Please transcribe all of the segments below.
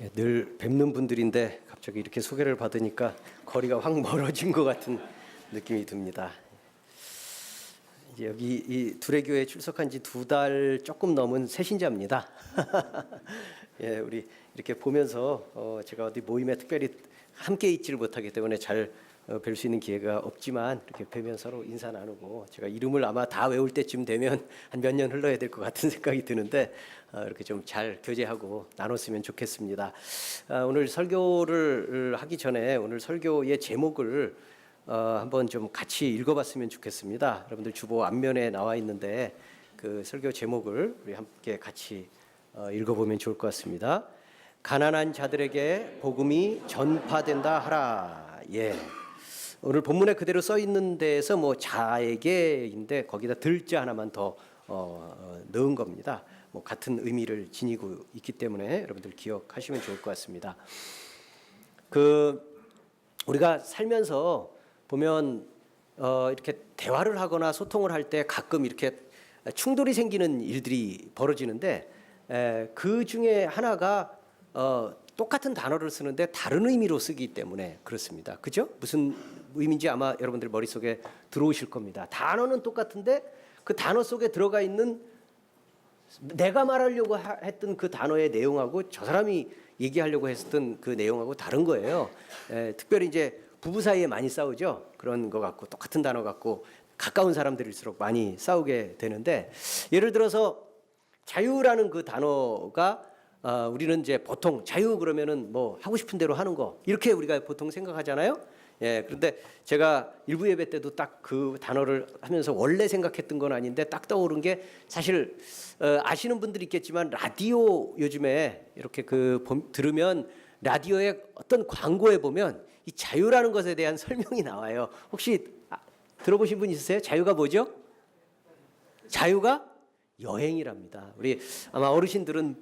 예, 늘 뵙는 분들인데 갑자기 이렇게 소개를 받으니까 거리가 확 멀어진 것 같은 느낌이 듭니다. 이제 여기 이 두레교에 출석한 지 2달 조금 넘은 새신자입니다. 예, 우리 이렇게 보면서 제가 어디 모임에 특별히 함께 있지를 못하기 때문에 잘 뵐 수 있는 기회가 없지만 이렇게 뵈면 서로 인사 나누고, 제가 이름을 아마 다 외울 때쯤 되면 한 몇 년 흘러야 될 것 같은 생각이 드는데 이렇게 좀 잘 교제하고 나눴으면 좋겠습니다. 오늘 설교를 하기 전에 오늘 설교의 제목을 한번 좀 같이 읽어봤으면 좋겠습니다. 여러분들 주보 앞면에 나와 있는데 그 설교 제목을 우리 함께 같이 읽어보면 좋을 것 같습니다. 가난한 자들에게 복음이 전파된다 하라. 예. 오늘 본문에 그대로 써 있는 데에서 뭐 자에게인데 거기다 들자 하나만 더 넣은 겁니다. 뭐 같은 의미를 지니고 있기 때문에 여러분들 기억하시면 좋을 것 같습니다. 우리가 살면서 보면 이렇게 대화를 하거나 소통을 할 때 가끔 이렇게 충돌이 생기는 일들이 벌어지는데 그 중에 하나가 똑같은 단어를 쓰는데 다른 의미로 쓰기 때문에 그렇습니다. 그죠? 무슨 의미인지 아마 여러분들 머릿속에 들어오실 겁니다. 단어는 똑같은데 그 단어 속에 들어가 있는 내가 말하려고 했던 그 단어의 내용하고 저 사람이 얘기하려고 했던 그 내용하고 다른 거예요. 특별히 이제 부부 사이에 많이 싸우죠. 그런 거 갖고 똑같은 단어 갖고 가까운 사람들일수록 많이 싸우게 되는데, 예를 들어서 자유라는 그 단어가 우리는 이제 보통 자유 그러면은 뭐 하고 싶은 대로 하는 거 이렇게 우리가 보통 생각하잖아요. 예, 그런데 제가 일부 예배 때도 딱 그 단어를 하면서 원래 생각했던 건 아닌데 딱 떠오른 게, 사실 아시는 분들이 있겠지만 라디오 요즘에 이렇게 들으면 라디오에 어떤 광고에 보면 이 자유라는 것에 대한 설명이 나와요. 혹시 들어보신 분 있으세요? 자유가 뭐죠? 자유가 여행이랍니다. 우리 아마 어르신들은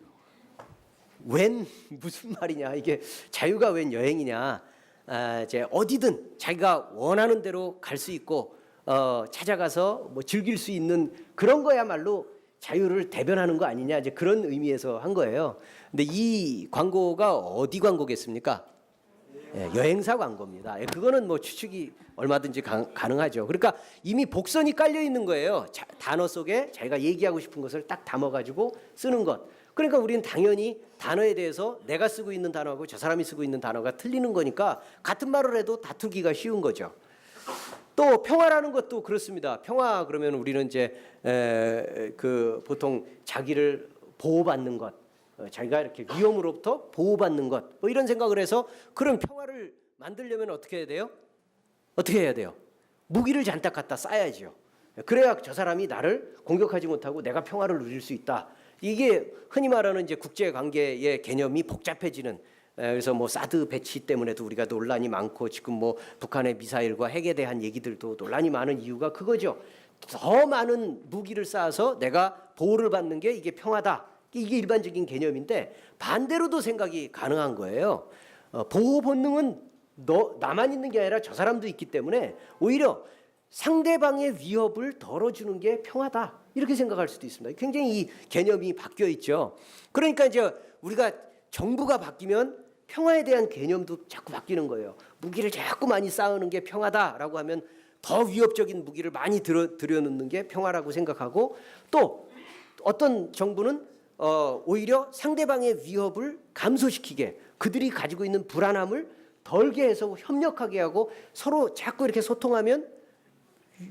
무슨 말이냐, 이게 자유가 웬 여행이냐, 이제 어디든 자기가 원하는 대로 갈 수 있고 찾아가서 뭐 즐길 수 있는 그런 거야말로 자유를 대변하는 거 아니냐, 이제 그런 의미에서 한 거예요. 근데 이 광고가 어디 광고겠습니까? 예, 여행사 광고입니다. 그거는 뭐 추측이 얼마든지 가능하죠. 그러니까 이미 복선이 깔려 있는 거예요. 단어 속에 자기가 얘기하고 싶은 것을 딱 담아가지고 쓰는 것. 그러니까 우리는 당연히 단어에 대해서 내가 쓰고 있는 단어하고 저 사람이 쓰고 있는 단어가 틀리는 거니까 같은 말을 해도 다투기가 쉬운 거죠. 또 평화라는 것도 그렇습니다. 평화 그러면 우리는 이제 보통 자기를 보호받는 것, 자기가 이렇게 위험으로부터 보호받는 것, 뭐 이런 생각을 해서, 그런 평화를 만들려면 어떻게 해야 돼요? 어떻게 해야 돼요? 무기를 잔뜩 갖다 쌓아야죠. 그래야 저 사람이 나를 공격하지 못하고 내가 평화를 누릴 수 있다. 이게 흔히 말하는 이제 국제 관계의 개념이 복잡해지는, 그래서 뭐 사드 배치 때문에도 우리가 논란이 많고, 지금 뭐 북한의 미사일과 핵에 대한 얘기들도 논란이 많은 이유가 그거죠. 더 많은 무기를 쌓아서 내가 보호를 받는 게 이게 평화다. 이게 일반적인 개념인데 반대로도 생각이 가능한 거예요. 보호 본능은 나만 있는 게 아니라 저 사람도 있기 때문에 오히려 상대방의 위협을 덜어주는 게 평화다, 이렇게 생각할 수도 있습니다. 굉장히 이 개념이 바뀌어 있죠. 그러니까 이제 우리가 정부가 바뀌면 평화에 대한 개념도 자꾸 바뀌는 거예요. 무기를 자꾸 많이 쌓는 게 평화다라고 하면 더 위협적인 무기를 많이 들여놓는 게 평화라고 생각하고, 또 어떤 정부는 오히려 상대방의 위협을 감소시키게, 그들이 가지고 있는 불안함을 덜게 해서 협력하게 하고 서로 자꾸 이렇게 소통하면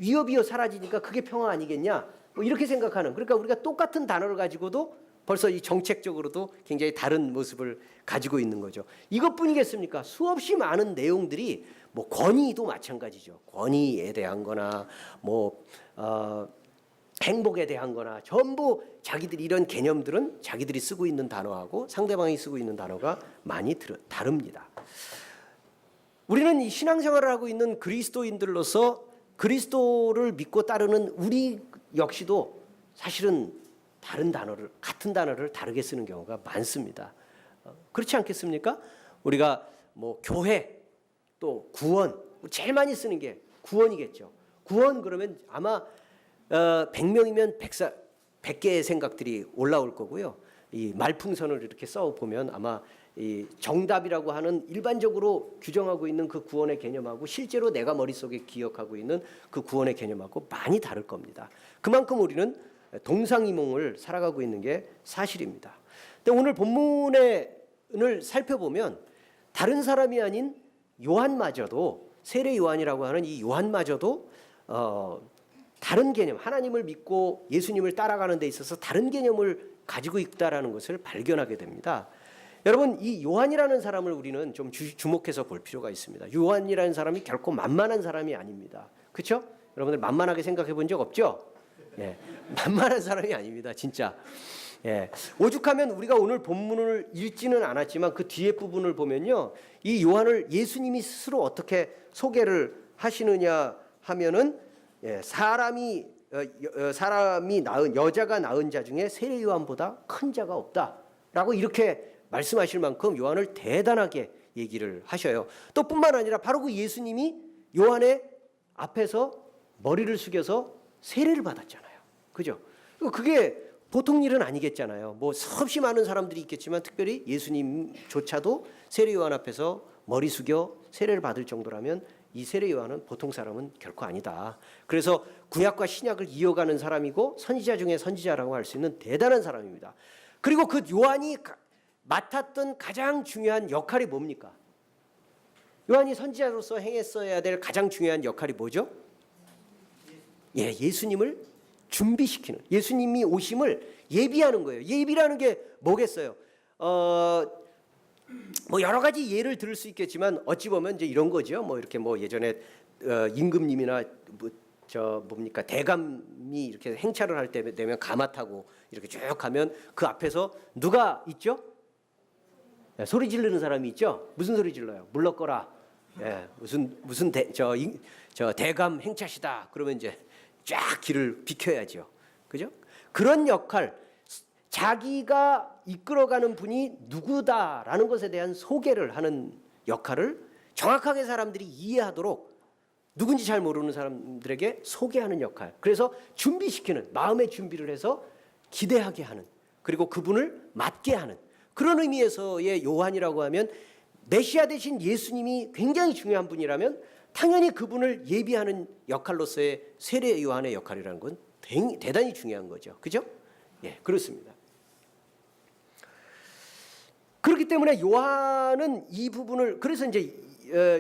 위협이 사라지니까 그게 평화 아니겠냐, 뭐 이렇게 생각하는. 그러니까 우리가 똑같은 단어를 가지고도 벌써 이 정책적으로도 굉장히 다른 모습을 가지고 있는 거죠. 이것뿐이겠습니까? 수없이 많은 내용들이, 뭐 권위도 마찬가지죠. 권위에 대한 거나 뭐 행복에 대한 거나 전부 자기들이 이런 개념들은 자기들이 쓰고 있는 단어하고 상대방이 쓰고 있는 단어가 많이 다릅니다. 우리는 이 신앙생활을 하고 있는 그리스도인들로서 그리스도를 믿고 따르는 우리 역시도 사실은 같은 단어를 다르게 쓰는 경우가 많습니다. 그렇지 않겠습니까? 우리가 뭐 교회, 또 구원, 제일 많이 쓰는 게 구원이겠죠. 구원 그러면 아마 100명이면 100개의 생각들이 올라올 거고요. 이 말풍선을 이렇게 써 보면 아마 이 정답이라고 하는 일반적으로 규정하고 있는 그 구원의 개념하고 실제로 내가 머릿속에 기억하고 있는 그 구원의 개념하고 많이 다를 겁니다. 그만큼 우리는 동상이몽을 살아가고 있는 게 사실입니다. 근데 오늘 본문을 살펴보면 다른 사람이 아닌 요한마저도, 세례 요한이라고 하는 이 요한마저도 다른 개념, 하나님을 믿고 예수님을 따라가는 데 있어서 다른 개념을 가지고 있다라는 것을 발견하게 됩니다. 여러분, 이 요한이라는 사람을 우리는 좀 주목해서 볼 필요가 있습니다. 요한이라는 사람이 결코 만만한 사람이 아닙니다. 그렇죠? 여러분들 만만하게 생각해 본 적 없죠? 네, 만만한 사람이 아닙니다, 진짜. 예, 오죽하면 우리가 오늘 본문을 읽지는 않았지만 그 뒤에 부분을 보면요, 이 요한을 예수님이 스스로 어떻게 소개를 하시느냐 하면은 사람이 낳은 여자가 낳은 자 중에 세례 요한보다 큰 자가 없다라고 이렇게 말씀하실 만큼 요한을 대단하게 얘기를 하셔요. 또 뿐만 아니라 바로 그 예수님이 요한의 앞에서 머리를 숙여서 세례를 받았잖아요. 그죠? 그게 보통 일은 아니겠잖아요. 뭐 수없이 많은 사람들이 있겠지만 특별히 예수님조차도 세례 요한 앞에서 머리 숙여 세례를 받을 정도라면 이 세례 요한은 보통 사람은 결코 아니다. 그래서 구약과 신약을 이어가는 사람이고 선지자 중에 선지자라고 할 수 있는 대단한 사람입니다. 그리고 그 요한이 맡았던 가장 중요한 역할이 뭡니까? 요한이 선지자로서 행했어야 될 가장 중요한 역할이 뭐죠? 예수님을 준비시키는, 예수님이 오심을 예비하는 거예요. 예비라는 게 뭐겠어요? 뭐 여러 가지 예를 들을 수 있겠지만 어찌 보면 이제 이런 거죠. 뭐 이렇게 뭐 예전에 임금님이나 뭡니까 대감이 이렇게 행차를 할 때 되면 가마 타고 이렇게 쭉 가면 그 앞에서 누가 있죠? 소리 지르는 사람이 있죠. 무슨 소리 질러요? 물러거라. 무슨 대감 행차시다. 그러면 이제 쫙 길을 비켜야죠. 그죠? 그런 역할, 자기가 이끌어가는 분이 누구다라는 것에 대한 소개를 하는 역할을 정확하게 사람들이 이해하도록 누군지 잘 모르는 사람들에게 소개하는 역할. 그래서 준비시키는, 마음의 준비를 해서 기대하게 하는, 그리고 그분을 맞게 하는 그런 의미에서의 요한이라고 하면 메시아 되신 예수님이 굉장히 중요한 분이라면 당연히 그분을 예비하는 역할로서의 세례 요한의 역할이라는 건 대단히 중요한 거죠. 그죠? 예, 그렇습니다. 그렇기 때문에 요한은 이 부분을, 그래서 이제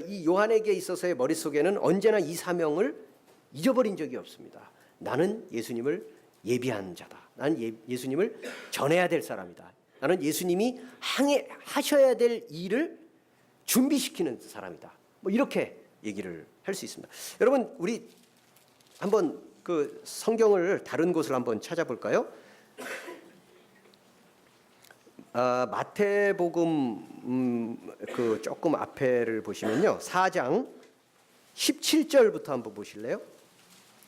이 요한에게 있어서의 머릿속에는 언제나 이 사명을 잊어버린 적이 없습니다. 나는 예수님을 예비한 자다. 나는 예수님을 전해야 될 사람이다. 나는 예수님이 하셔야 될 일을 준비시키는 사람이다. 뭐 이렇게 얘기를 할 수 있습니다. 여러분, 우리 한번 그 성경을 다른 곳을 한번 찾아볼까요? 마태복음 그 조금 앞에를 보시면요, 4장 17절부터 한번 보실래요?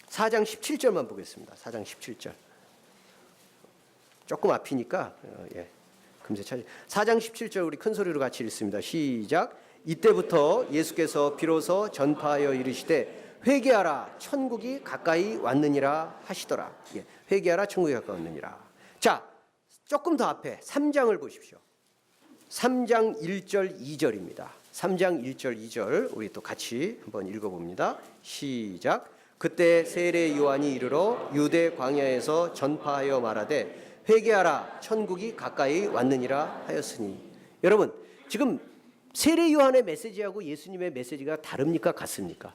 4장 17절만 보겠습니다. 4장 17절. 조금 앞이니까 금세 찾으. 4장 17절 우리 큰 소리로 같이 읽습니다. 시작. 이때부터 예수께서 비로소 전파하여 이르시되 회개하라 천국이 가까이 왔느니라 하시더라. 회개하라 천국이 가까이 왔느니라. 자, 조금 더 앞에 3장을 보십시오. 3장 1절 2절입니다. 3장 1절 2절 우리 또 같이 한번 읽어봅니다. 시작. 그때 세례 요한이 이르러 유대 광야에서 전파하여 말하되 회개하라 천국이 가까이 왔느니라 하였으니. 여러분, 지금 세례 요한의 메시지하고 예수님의 메시지가 다릅니까? 같습니까?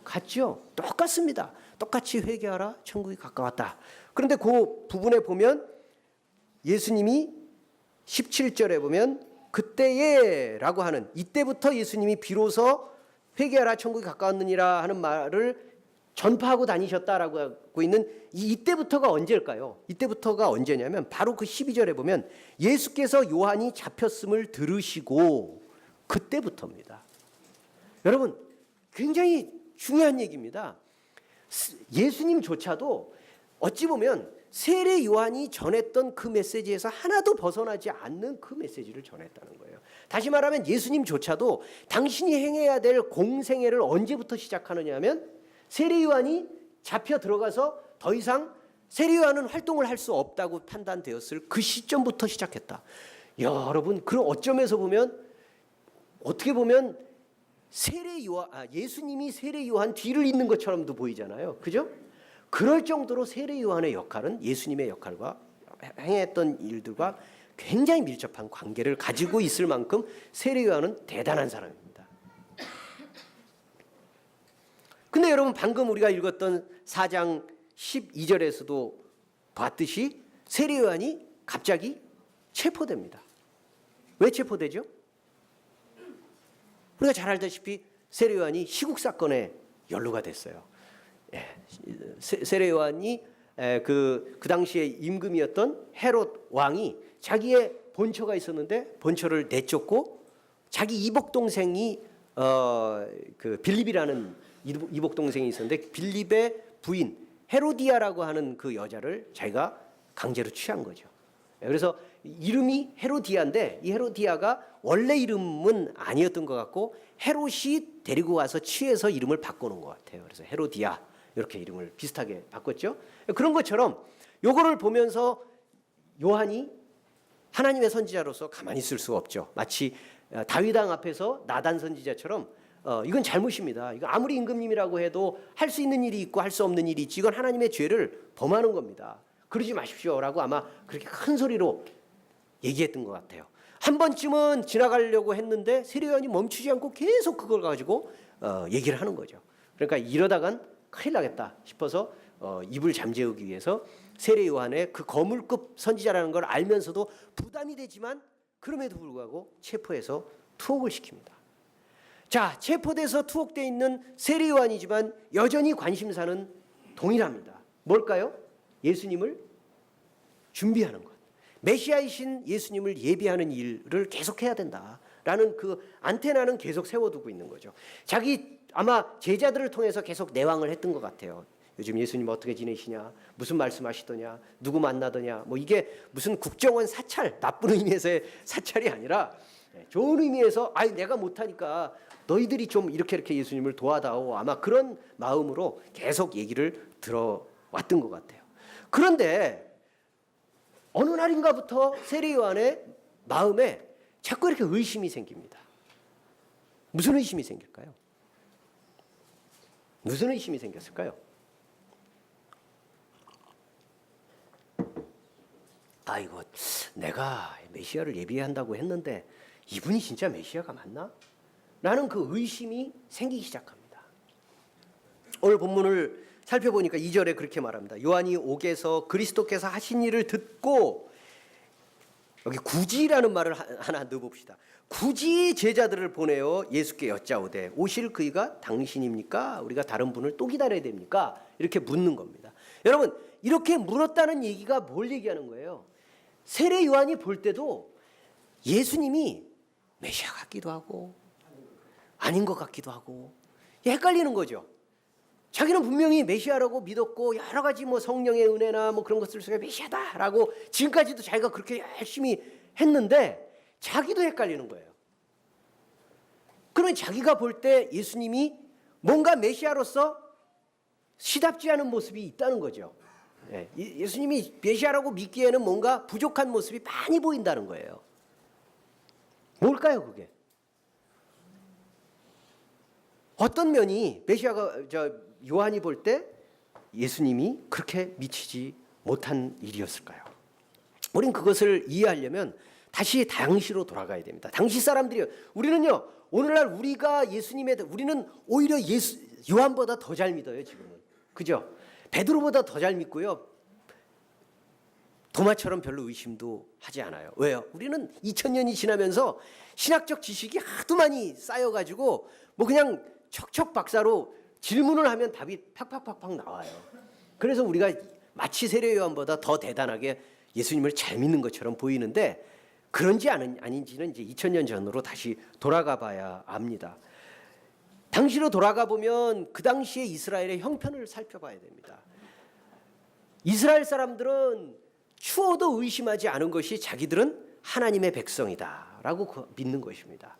같죠? 똑같습니다. 똑같이 회개하라 천국이 가까웠다. 그런데 그 부분에 보면 예수님이 17절에 보면 그때에라고 하는, 이때부터 예수님이 비로소 회개하라 천국이 가까웠느니라 하는 말을 전파하고 다니셨다라고 하고 있는 이때부터가 언제일까요? 이때부터가 언제냐면 바로 그 12절에 보면 예수께서 요한이 잡혔음을 들으시고 그때부터입니다. 여러분, 굉장히 중요한 얘기입니다. 예수님조차도 어찌 보면 세례 요한이 전했던 그 메시지에서 하나도 벗어나지 않는 그 메시지를 전했다는 거예요. 다시 말하면 예수님조차도 당신이 행해야 될 공생애를 언제부터 시작하느냐 하면 세례 요한이 잡혀 들어가서 더 이상 세례 요한은 활동을 할 수 없다고 판단되었을 그 시점부터 시작했다. 여러분, 그럼 어쩌면서 보면 어떻게 보면 예수님이 세례 요한 뒤를 잇는 것처럼도 보이잖아요. 그죠? 그럴 정도로 세례 요한의 역할은 예수님의 역할과 행했던 일들과 굉장히 밀접한 관계를 가지고 있을 만큼 세례 요한은 대단한 사람입니다. 근데 여러분, 방금 우리가 읽었던 4장 12절에서도 봤듯이 세례 요한이 갑자기 체포됩니다. 왜 체포되죠? 우리가 잘 알다시피 세례 요한이 시국 사건에 연루가 됐어요. 세례 요한이 그 당시에 임금이었던 헤롯 왕이 자기의 본처가 있었는데 본처를 내쫓고 자기 이복 동생이 그 빌립이라는 이복 동생이 있었는데 빌립의 부인 헤로디아라고 하는 그 여자를 자기가 강제로 취한 거죠. 그래서 이름이 헤로디아인데 이 헤로디아가 원래 이름은 아니었던 것 같고 헤롯이 데리고 와서 취해서 이름을 바꿔놓은 것 같아요. 그래서 헤로디아 이렇게 이름을 비슷하게 바꿨죠. 그런 것처럼 요거를 보면서 요한이 하나님의 선지자로서 가만히 있을 수가 없죠. 마치 다윗 왕 앞에서 나단 선지자처럼 이건 잘못입니다. 이거 아무리 임금님이라고 해도 할 수 있는 일이 있고 할 수 없는 일이 있지, 이건 하나님의 죄를 범하는 겁니다. 그러지 마십시오라고 아마 그렇게 큰 소리로 얘기했던 것 같아요. 한 번쯤은 지나가려고 했는데 세례 요한이 멈추지 않고 계속 그걸 가지고 얘기를 하는 거죠. 그러니까 이러다간 큰일 나겠다 싶어서 입을 잠재우기 위해서 세례 요한의 그 거물급 선지자라는 걸 알면서도 부담이 되지만 그럼에도 불구하고 체포해서 투옥을 시킵니다. 자, 체포돼서 투옥되어 있는 세례 요한이지만 여전히 관심사는 동일합니다. 뭘까요? 예수님을 준비하는 것. 메시아이신 예수님을 예비하는 일을 계속해야 된다라는 그 안테나는 계속 세워두고 있는 거죠. 자기 아마 제자들을 통해서 계속 내왕을 했던 것 같아요. 요즘 예수님 어떻게 지내시냐, 무슨 말씀하시더냐, 누구 만나더냐, 뭐 이게 무슨 국정원 사찰, 나쁜 의미에서의 사찰이 아니라 좋은 의미에서 내가 못하니까 너희들이 좀 이렇게 예수님을 도와다오, 아마 그런 마음으로 계속 얘기를 들어왔던 것 같아요. 그런데 어느 날인가부터 세례 요한의 마음에 자꾸 이렇게 의심이 생깁니다. 무슨 의심이 생길까요? 무슨 의심이 생겼을까요? 이거 내가 메시아를 예비한다고 했는데 이분이 진짜 메시아가 맞나? 라는 그 의심이 생기기 시작합니다. 오늘 본문을 살펴보니까 2절에 그렇게 말합니다. 요한이 옥에서 그리스도께서 하신 일을 듣고, 여기 굳이라는 말을 하나 넣어봅시다. 굳이 제자들을 보내어 예수께 여짜오되 오실 그이가 당신입니까? 우리가 다른 분을 또 기다려야 됩니까? 이렇게 묻는 겁니다. 여러분, 이렇게 물었다는 얘기가 뭘 얘기하는 거예요? 세례 요한이 볼 때도 예수님이 메시아 같기도 하고 아닌 것 같기도 하고 헷갈리는 거죠. 자기는 분명히 메시아라고 믿었고 여러 가지 뭐 성령의 은혜나 뭐 그런 것들 속에 메시아다라고 지금까지도 자기가 그렇게 열심히 했는데 자기도 헷갈리는 거예요. 그러면 자기가 볼 때 예수님이 뭔가 메시아로서 시답지 않은 모습이 있다는 거죠. 예수님이 메시아라고 믿기에는 뭔가 부족한 모습이 많이 보인다는 거예요. 뭘까요, 그게? 어떤 면이 메시아가 요한이 볼 때 예수님이 그렇게 미치지 못한 일이었을까요? 우린 그것을 이해하려면 다시 당시로 돌아가야 됩니다. 당시 사람들이요. 우리는요, 오늘날 우리가 우리는 오히려 요한보다 더 잘 믿어요, 지금은. 그죠? 베드로보다 더 잘 믿고요. 도마처럼 별로 의심도 하지 않아요. 왜요? 우리는 2000년이 지나면서 신학적 지식이 하도 많이 쌓여가지고 뭐 그냥 척척 박사로 질문을 하면 답이 팍팍팍팍 나와요. 그래서 우리가 마치 세례 요한보다 더 대단하게 예수님을 잘 믿는 것처럼 보이는데 그런지 아닌지는 이제 2000년 전으로 다시 돌아가 봐야 압니다. 당시로 돌아가 보면 그 당시의 이스라엘의 형편을 살펴봐야 됩니다. 이스라엘 사람들은 추워도 의심하지 않은 것이 자기들은 하나님의 백성이다라고 믿는 것입니다.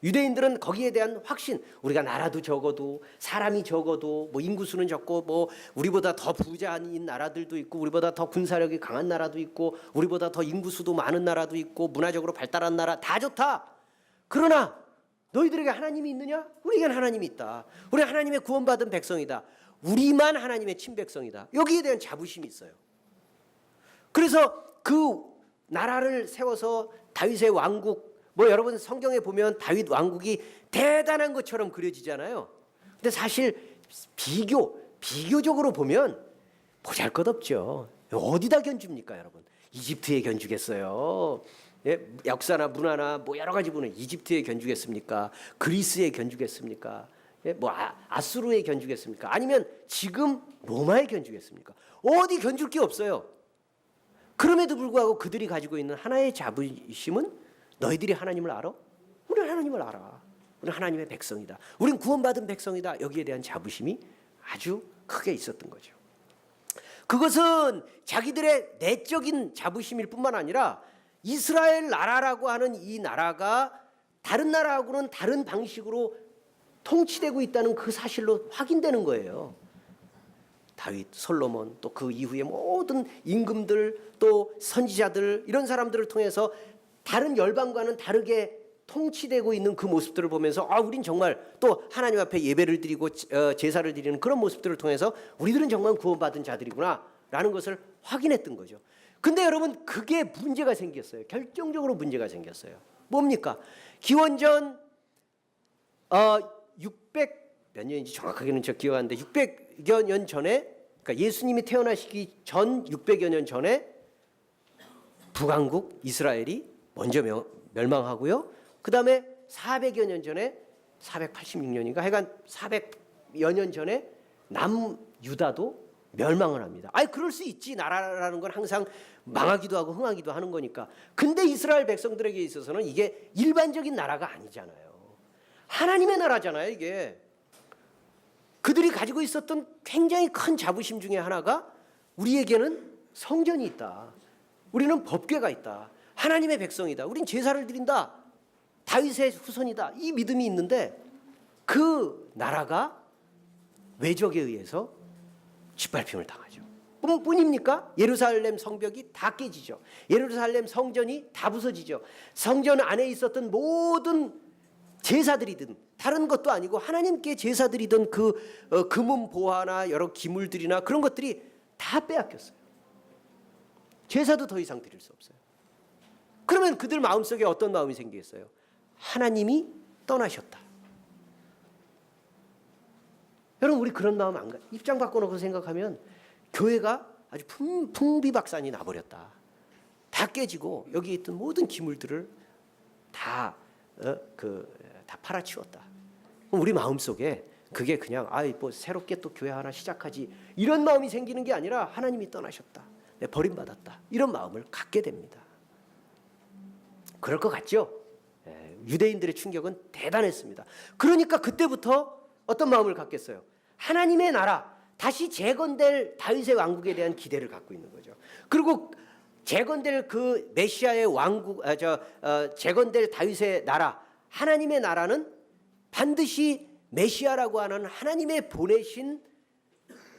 유대인들은 거기에 대한 확신, 우리가 나라도 적어도 사람이 적어도 뭐 인구수는 적고 뭐 우리보다 더 부자인 나라들도 있고 우리보다 더 군사력이 강한 나라도 있고 우리보다 더 인구수도 많은 나라도 있고 문화적으로 발달한 나라 다 좋다. 그러나 너희들에게 하나님이 있느냐? 우리에겐 하나님이 있다. 우리 하나님의 구원받은 백성이다. 우리만 하나님의 친백성이다. 여기에 대한 자부심이 있어요. 그래서 그 나라를 세워서 다윗의 왕국, 뭐 여러분 성경에 보면 다윗 왕국이 대단한 것처럼 그려지잖아요. 근데 사실 비교적으로 보면 보잘것없죠. 어디다 견줍니까, 여러분? 이집트에 견주겠어요. 예? 역사나 문화나 뭐 여러 가지 보면 이집트에 견주겠습니까? 그리스에 견주겠습니까? 예? 뭐 아수르에 견주겠습니까? 아니면 지금 로마에 견주겠습니까? 어디 견줄 게 없어요. 그럼에도 불구하고 그들이 가지고 있는 하나의 자부심은 너희들이 하나님을 알아? 우리는 하나님을 알아. 우리는 하나님의 백성이다. 우리는 구원받은 백성이다. 여기에 대한 자부심이 아주 크게 있었던 거죠. 그것은 자기들의 내적인 자부심일 뿐만 아니라 이스라엘 나라라고 하는 이 나라가 다른 나라하고는 다른 방식으로 통치되고 있다는 그 사실로 확인되는 거예요. 다윗, 솔로몬, 또 그 이후에 모든 임금들, 또 선지자들 이런 사람들을 통해서 다른 열방과는 다르게 통치되고 있는 그 모습들을 보면서 우린 정말 또 하나님 앞에 예배를 드리고 제사를 드리는 그런 모습들을 통해서 우리들은 정말 구원받은 자들이구나 라는 것을 확인했던 거죠. 근데 여러분 그게 문제가 생겼어요. 결정적으로 문제가 생겼어요. 뭡니까? 기원전 600 몇 년인지 정확하게는 저 기억하는데 600여 년 전에, 그러니까 예수님이 태어나시기 전 600여 년 전에 북왕국 이스라엘이 먼저 멸망하고요. 그 다음에 400여 년 전에 486년인가 하여간 400여 년 전에 남유다도 멸망을 합니다. 그럴 수 있지. 나라라는 건 항상 망하기도 하고 흥하기도 하는 거니까. 근데 이스라엘 백성들에게 있어서는 이게 일반적인 나라가 아니잖아요. 하나님의 나라잖아요, 이게. 그들이 가지고 있었던 굉장히 큰 자부심 중에 하나가 우리에게는 성전이 있다. 우리는 법궤가 있다. 하나님의 백성이다. 우린 제사를 드린다. 다윗의 후손이다. 이 믿음이 있는데 그 나라가 외적에 의해서 짓밟힘을 당하죠. 뿐입니까? 예루살렘 성벽이 다 깨지죠. 예루살렘 성전이 다 부서지죠. 성전 안에 있었던 모든 제사들이든 다른 것도 아니고 하나님께 제사드리던 그 금은 보화나 여러 기물들이나 그런 것들이 다 빼앗겼어요. 제사도 더 이상 드릴 수 없어요. 그러면 그들 마음속에 어떤 마음이 생기겠어요? 하나님이 떠나셨다. 여러분 우리 그런 마음 안 가? 입장 바꿔놓고 생각하면 교회가 아주 풍비박산이 나버렸다. 다 깨지고 여기 있던 모든 기물들을 다 팔아치웠다. 우리 마음속에 그게 그냥 뭐 새롭게 또 교회 하나 시작하지 이런 마음이 생기는 게 아니라 하나님이 떠나셨다. 버림받았다. 이런 마음을 갖게 됩니다. 그럴 것 같죠? 유대인들의 충격은 대단했습니다. 그러니까 그때부터 어떤 마음을 갖겠어요? 하나님의 나라 다시 재건될 다윗의 왕국에 대한 기대를 갖고 있는 거죠. 그리고 재건될 그 메시아의 왕국, 재건될 다윗의 나라, 하나님의 나라는 반드시 메시아라고 하는 하나님의 보내신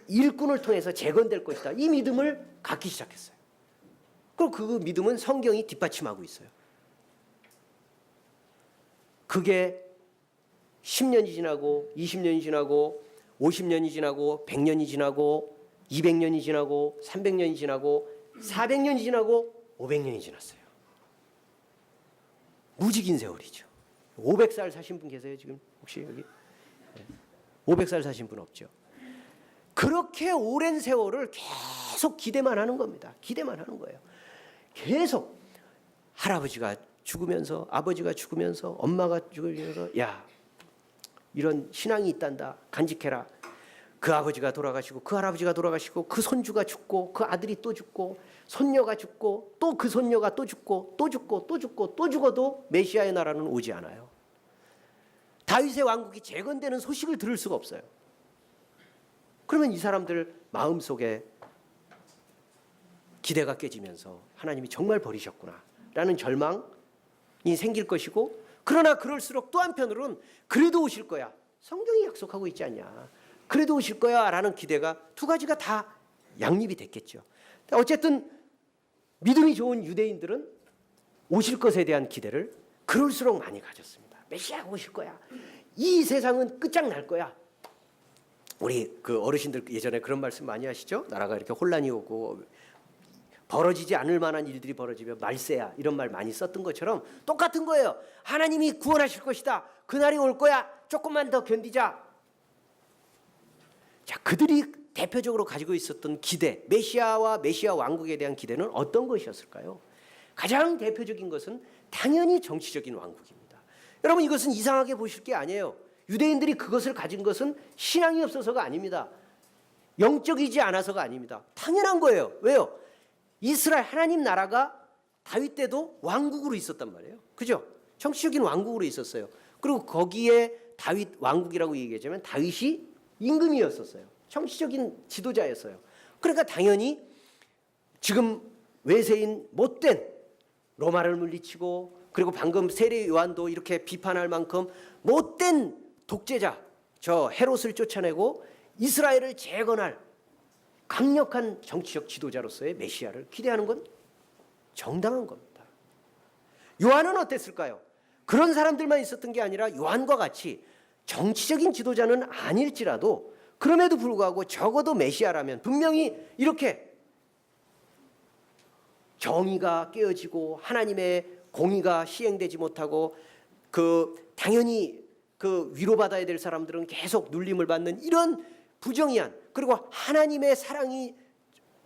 일꾼을 통해서 재건될 것이다. 이 믿음을 갖기 시작했어요. 그리고 그 믿음은 성경이 뒷받침하고 있어요. 그게 10년이 지나고 20년이 지나고 50년이 지나고 100년이 지나고 200년이 지나고 300년이 지나고 400년이 지나고 500년이 지났어요. 무지긴 세월이죠. 500살 사신 분 계세요 지금 혹시 여기? 500살 사신 분 없죠. 그렇게 오랜 세월을 계속 기대만 하는 겁니다. 기대만 하는 거예요. 계속 할아버지가 죽으면서 아버지가 죽으면서 엄마가 죽으면서 야 이런 신앙이 있단다. 간직해라. 그 아버지가 돌아가시고 그 할아버지가 돌아가시고 그 손주가 죽고 그 아들이 또 죽고 손녀가 죽고 또 그 손녀가 또 죽고 또 죽고 또 죽고 또 죽어도 메시아의 나라는 오지 않아요. 다윗의 왕국이 재건되는 소식을 들을 수가 없어요. 그러면 이 사람들 마음속에 기대가 깨지면서 하나님이 정말 버리셨구나 라는 절망이 생길 것이고 그러나 그럴수록 또 한편으로는 그래도 오실 거야. 성경이 약속하고 있지 않냐. 그래도 오실 거야 라는 기대가 두 가지가 다 양립이 됐겠죠. 어쨌든 믿음이 좋은 유대인들은 오실 것에 대한 기대를 그럴수록 많이 가졌습니다. 메시아가 오실 거야. 이 세상은 끝장날 거야. 우리 그 어르신들 예전에 그런 말씀 많이 하시죠. 나라가 이렇게 혼란이 오고 벌어지지 않을 만한 일들이 벌어지면 말세야, 이런 말 많이 썼던 것처럼 똑같은 거예요. 하나님이 구원하실 것이다. 그날이 올 거야. 조금만 더 견디자. 자, 그들이 대표적으로 가지고 있었던 기대, 메시아와 메시아 왕국에 대한 기대는 어떤 것이었을까요? 가장 대표적인 것은 당연히 정치적인 왕국입니다. 여러분, 이것은 이상하게 보실 게 아니에요. 유대인들이 그것을 가진 것은 신앙이 없어서가 아닙니다. 영적이지 않아서가 아닙니다. 당연한 거예요. 왜요? 이스라엘 하나님 나라가 다윗 때도 왕국으로 있었단 말이에요. 그죠? 정치적인 왕국으로 있었어요. 그리고 거기에 다윗 왕국이라고 얘기하자면 다윗이 임금이었었어요. 정치적인 지도자였어요. 그러니까 당연히 지금 외세인 못된 로마를 물리치고, 그리고 방금 세례 요한도 이렇게 비판할 만큼 못된 독재자 저 헤롯을 쫓아내고 이스라엘을 재건할 강력한 정치적 지도자로서의 메시아를 기대하는 건 정당한 겁니다. 요한은 어땠을까요? 그런 사람들만 있었던 게 아니라 요한과 같이 정치적인 지도자는 아닐지라도 그럼에도 불구하고 적어도 메시아라면 분명히 이렇게 정의가 깨어지고 하나님의 공의가 시행되지 못하고 당연히 위로받아야 될 사람들은 계속 눌림을 받는 이런 부정의한, 그리고 하나님의 사랑이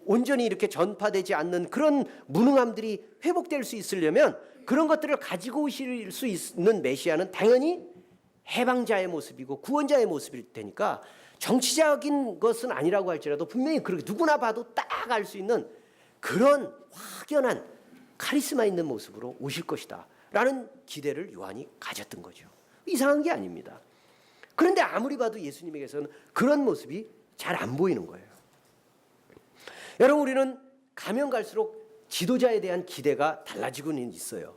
온전히 이렇게 전파되지 않는 그런 무능함들이 회복될 수 있으려면 그런 것들을 가지고 오실 수 있는 메시아는 당연히 해방자의 모습이고 구원자의 모습일 테니까 정치적인 것은 아니라고 할지라도 분명히 그렇게 누구나 봐도 딱 알 수 있는 그런 확연한 카리스마 있는 모습으로 오실 것이다 라는 기대를 요한이 가졌던 거죠. 이상한 게 아닙니다. 그런데 아무리 봐도 예수님에게서는 그런 모습이 잘 안 보이는 거예요. 여러분, 우리는 가면 갈수록 지도자에 대한 기대가 달라지고는 있어요.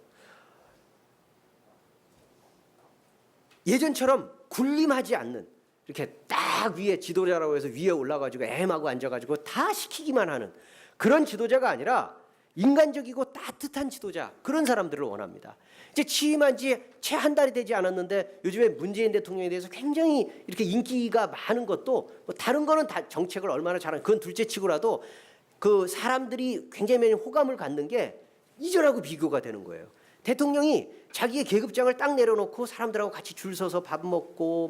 예전처럼 군림하지 않는, 이렇게 딱 위에 지도자라고 해서 위에 올라가지고 애하고 앉아가지고 다 시키기만 하는 그런 지도자가 아니라 인간적이고 따뜻한 지도자, 그런 사람들을 원합니다. 이제 취임한 지 채 한 달이 되지 않았는데 요즘에 문재인 대통령에 대해서 굉장히 이렇게 인기가 많은 것도, 뭐 다른 거는 다 정책을 얼마나 잘하는, 그건 둘째치고라도 그 사람들이 굉장히 많이 호감을 갖는 게 이전하고 비교가 되는 거예요. 대통령이 자기의 계급장을 딱 내려놓고 사람들하고 같이 줄 서서 밥 먹고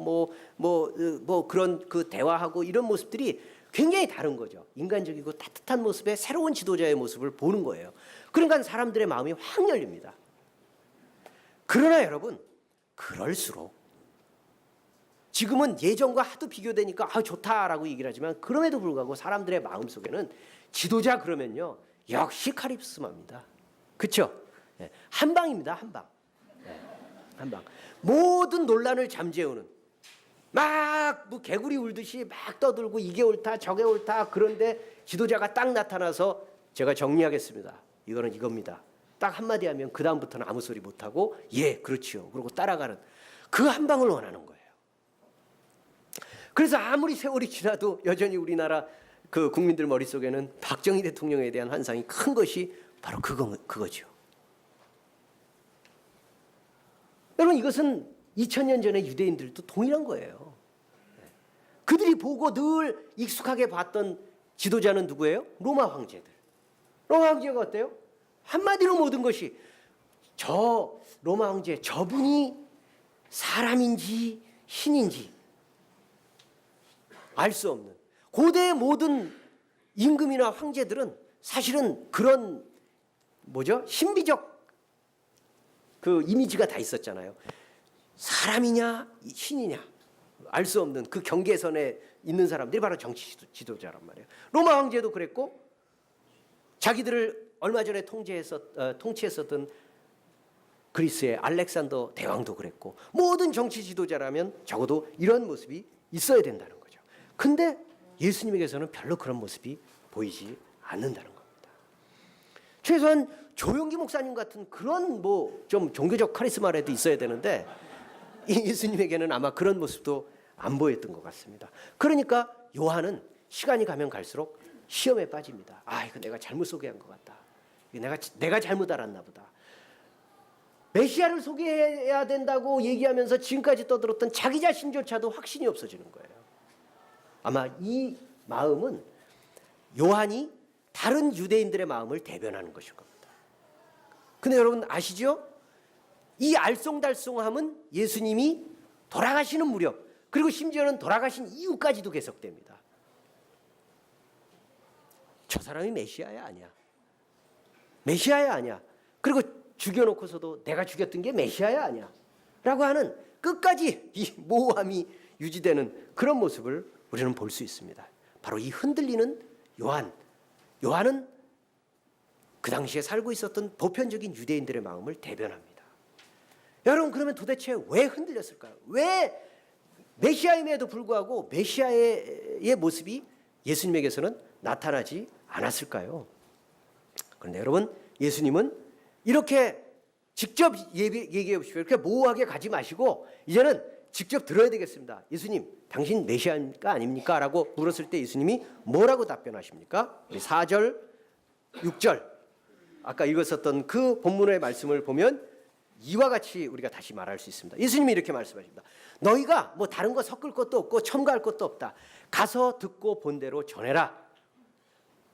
뭐 그런 그 대화하고 이런 모습들이 굉장히 다른 거죠. 인간적이고 따뜻한 모습의 새로운 지도자의 모습을 보는 거예요. 그러니까 사람들의 마음이 확 열립니다. 그러나 여러분, 그럴수록 지금은 예전과 하도 비교되니까 좋다라고 얘기를 하지만 그럼에도 불구하고 사람들의 마음속에는 지도자 그러면요 역시 카리스마입니다. 그렇죠? 네, 한 방입니다. 한 방. 네, 한 방. 모든 논란을 잠재우는, 막 뭐 개구리 울듯이 막 떠들고 이게 옳다 저게 옳다, 그런데 지도자가 딱 나타나서 제가 정리하겠습니다. 이거는 이겁니다. 딱 한마디 하면 그 다음부터는 아무 소리 못하고 예 그렇지요 그러고 따라가는 그 한 방을 원하는 거예요. 그래서 아무리 세월이 지나도 여전히 우리나라 그 국민들 머릿속에는 박정희 대통령에 대한 환상이 큰 것이 바로 그거죠. 여러분, 이것은 2000년 전에 유대인들도 동일한 거예요. 그들이 보고 늘 익숙하게 봤던 지도자는 누구예요? 로마 황제들. 로마 황제가 어때요? 한마디로 모든 것이 저 로마 황제 저분이 사람인지 신인지 알 수 없는, 고대의 모든 임금이나 황제들은 사실은 그런 신비적 그 이미지가 다 있었잖아요. 사람이냐 신이냐 알 수 없는 그 경계선에 있는 사람들이 바로 정치 지도자란 말이에요. 로마 황제도 그랬고, 자기들을 얼마 전에 통치했었던 그리스의 알렉산더 대왕도 그랬고, 모든 정치 지도자라면 적어도 이런 모습이 있어야 된다는 거죠. 근데 예수님에게서는 별로 그런 모습이 보이지 않는다는 겁니다. 최소한 조용기 목사님 같은 그런 뭐 좀 종교적 카리스마라도 있어야 되는데 예수님에게는 아마 그런 모습도 안 보였던 것 같습니다. 그러니까 요한은 시간이 가면 갈수록 시험에 빠집니다. 이거 내가 잘못 소개한 것 같다. 내가 잘못 알았나 보다. 메시아를 소개해야 된다고 얘기하면서 지금까지 떠들었던 자기 자신조차도 확신이 없어지는 거예요. 아마 이 마음은 요한이 다른 유대인들의 마음을 대변하는 것일 겁니다. 근데 여러분 아시죠? 이 알쏭달쏭함은 예수님이 돌아가시는 무렵, 그리고 심지어는 돌아가신 이후까지도 계속됩니다. 저 사람이 메시아야 아니야. 메시아야 아니야. 그리고 죽여놓고서도 내가 죽였던 게 메시아야 아니야 라고 하는 끝까지 이 모호함이 유지되는 그런 모습을 우리는 볼 수 있습니다. 바로 이 흔들리는 요한은 그 당시에 살고 있었던 보편적인 유대인들의 마음을 대변합니다. 여러분, 그러면 도대체 왜 흔들렸을까요? 왜 메시아임에도 불구하고 메시아의 모습이 예수님에게서는 나타나지 않았을까요? 그런데 여러분, 예수님은 이렇게 직접 얘기해 보십시오. 이렇게 모호하게 가지 마시고 이제는 직접 들어야 되겠습니다. 예수님, 당신 메시아입니까 아닙니까? 라고 물었을 때 예수님이 뭐라고 답변하십니까? 우리 4절, 6절 아까 읽었었던 그 본문의 말씀을 보면 이와 같이 우리가 다시 말할 수 있습니다. 예수님이 이렇게 말씀하십니다. 너희가 뭐 다른 거 섞을 것도 없고 첨가할 것도 없다. 가서 듣고 본 대로 전해라.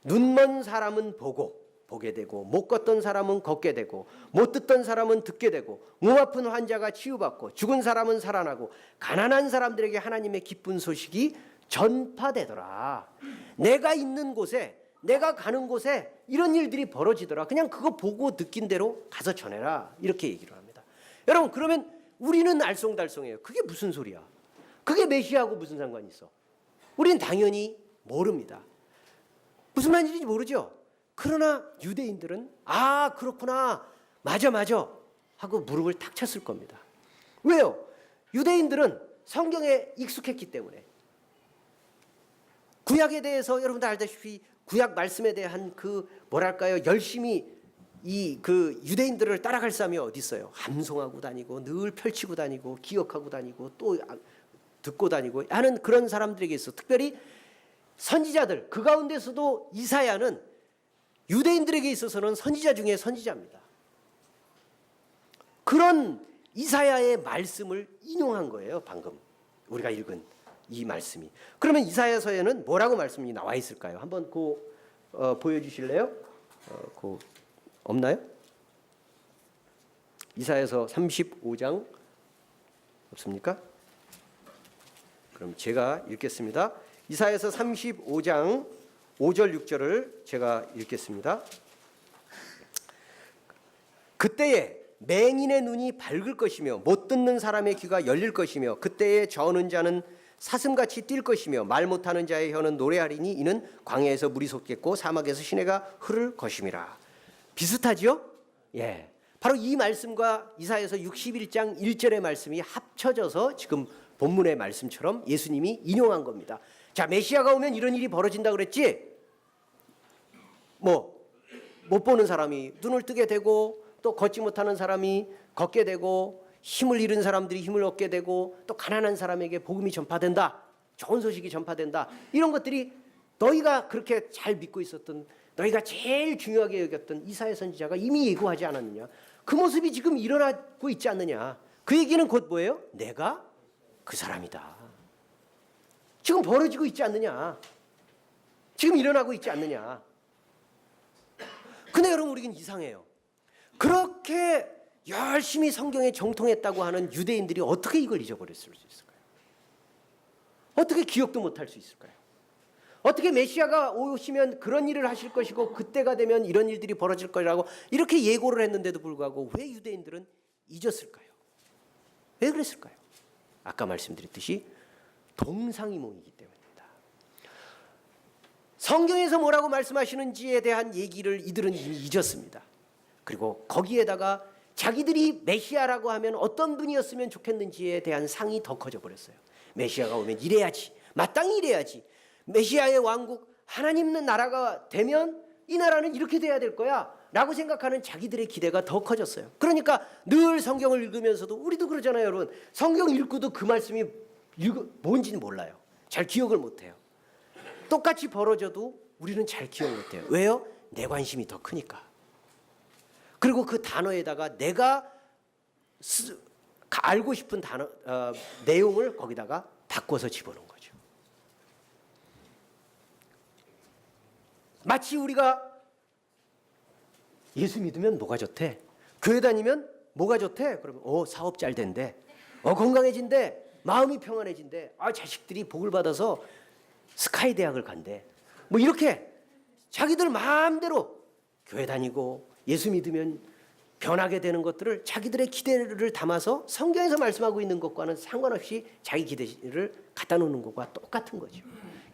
눈먼 사람은 보게 되고, 못 걷던 사람은 걷게 되고, 못 듣던 사람은 듣게 되고, 몸 아픈 환자가 치유받고, 죽은 사람은 살아나고, 가난한 사람들에게 하나님의 기쁜 소식이 전파되더라. 내가 있는 곳에, 내가 가는 곳에 이런 일들이 벌어지더라. 그냥 그거 보고 느낀 대로 가서 전해라. 이렇게 얘기를 합니다. 여러분, 그러면 우리는 알쏭달쏭해요. 그게 무슨 소리야? 그게 메시아하고 무슨 상관이 있어? 우리는 당연히 모릅니다. 무슨 말인지 모르죠? 그러나 유대인들은 그렇구나, 맞아 하고 무릎을 탁 쳤을 겁니다. 왜요? 유대인들은 성경에 익숙했기 때문에. 구약에 대해서 여러분들 알다시피 구약 말씀에 대한 그 열심히 그 유대인들을 따라갈 사람이 어디 있어요? 함송하고 다니고 늘 펼치고 다니고 기억하고 다니고 또 듣고 다니고 하는 그런 사람들에게 있어. 특별히 선지자들, 그 가운데서도 이사야는 유대인들에게 있어서는 선지자 중에 선지자입니다. 그런 이사야의 말씀을 인용한 거예요. 방금 우리가 읽은 이 말씀이. 그러면 이사야서에는 뭐라고 말씀이 나와 있을까요? 한번 보여주실래요? 없나요? 이사야서 35장 없습니까? 그럼 제가 읽겠습니다. 이사야서 35장 5절 6절을 제가 읽겠습니다. 그때에 맹인의 눈이 밝을 것이며 못 듣는 사람의 귀가 열릴 것이며 그때에 저는 자는 사슴같이 뛸 것이며 말 못하는 자의 혀는 노래하리니 이는 광야에서 물이 솟겠고 사막에서 시내가 흐를 것임이라. 비슷하지요? 예. 바로 이 말씀과 이사야서 61장 1절의 말씀이 합쳐져서 지금 본문의 말씀처럼 예수님이 인용한 겁니다. 자, 메시아가 오면 이런 일이 벌어진다 그랬지? 못 보는 사람이 눈을 뜨게 되고, 또 걷지 못하는 사람이 걷게 되고, 힘을 잃은 사람들이 힘을 얻게 되고, 또 가난한 사람에게 복음이 전파된다, 좋은 소식이 전파된다. 이런 것들이 너희가 그렇게 잘 믿고 있었던, 너희가 제일 중요하게 여겼던 이사야 선지자가 이미 예고하지 않았느냐? 그 모습이 지금 일어나고 있지 않느냐? 그 얘기는 곧 뭐예요? 내가 그 사람이다. 지금 벌어지고 있지 않느냐? 지금 일어나고 있지 않느냐? 근데 여러분, 우리는 이상해요. 그렇게 열심히 성경에 정통했다고 하는 유대인들이 어떻게 이걸 잊어버렸을 수 있을까요? 어떻게 기억도 못할 수 있을까요? 어떻게 메시아가 오시면 그런 일을 하실 것이고 그때가 되면 이런 일들이 벌어질 거라고 이렇게 예고를 했는데도 불구하고 왜 유대인들은 잊었을까요? 왜 그랬을까요? 아까 말씀드렸듯이 동상이몽이기 때문입니다. 성경에서 뭐라고 말씀하시는지에 대한 얘기를 이들은 이미 잊었습니다. 그리고 거기에다가 자기들이 메시아라고 하면 어떤 분이었으면 좋겠는지에 대한 상이 더 커져 버렸어요. 메시아가 오면 이래야지, 마땅히 이래야지. 메시아의 왕국, 하나님 있는 나라가 되면 이 나라는 이렇게 돼야 될 거야 라고 생각하는 자기들의 기대가 더 커졌어요. 그러니까 늘 성경을 읽으면서도 우리도 그러잖아요, 여러분. 성경 읽고도 그 말씀이 뭔지는 몰라요. 잘 기억을 못해요. 똑같이 벌어져도 우리는 잘 기억 못해요. 왜요? 내 관심이 더 크니까. 그리고 그 단어에다가 내가 알고 싶은 단어 내용을 거기다가 바꿔서 집어넣은 거죠. 마치 우리가 예수 믿으면 뭐가 좋대? 교회 다니면 뭐가 좋대? 그러면 사업 잘 된대. 건강해진대. 마음이 평안해진대. 자식들이 복을 받아서 스카이 대학을 간대. 뭐 이렇게 자기들 마음대로 교회 다니고 예수 믿으면 변하게 되는 것들을 자기들의 기대를 담아서 성경에서 말씀하고 있는 것과는 상관없이 자기 기대를 갖다 놓는 것과 똑같은 거죠.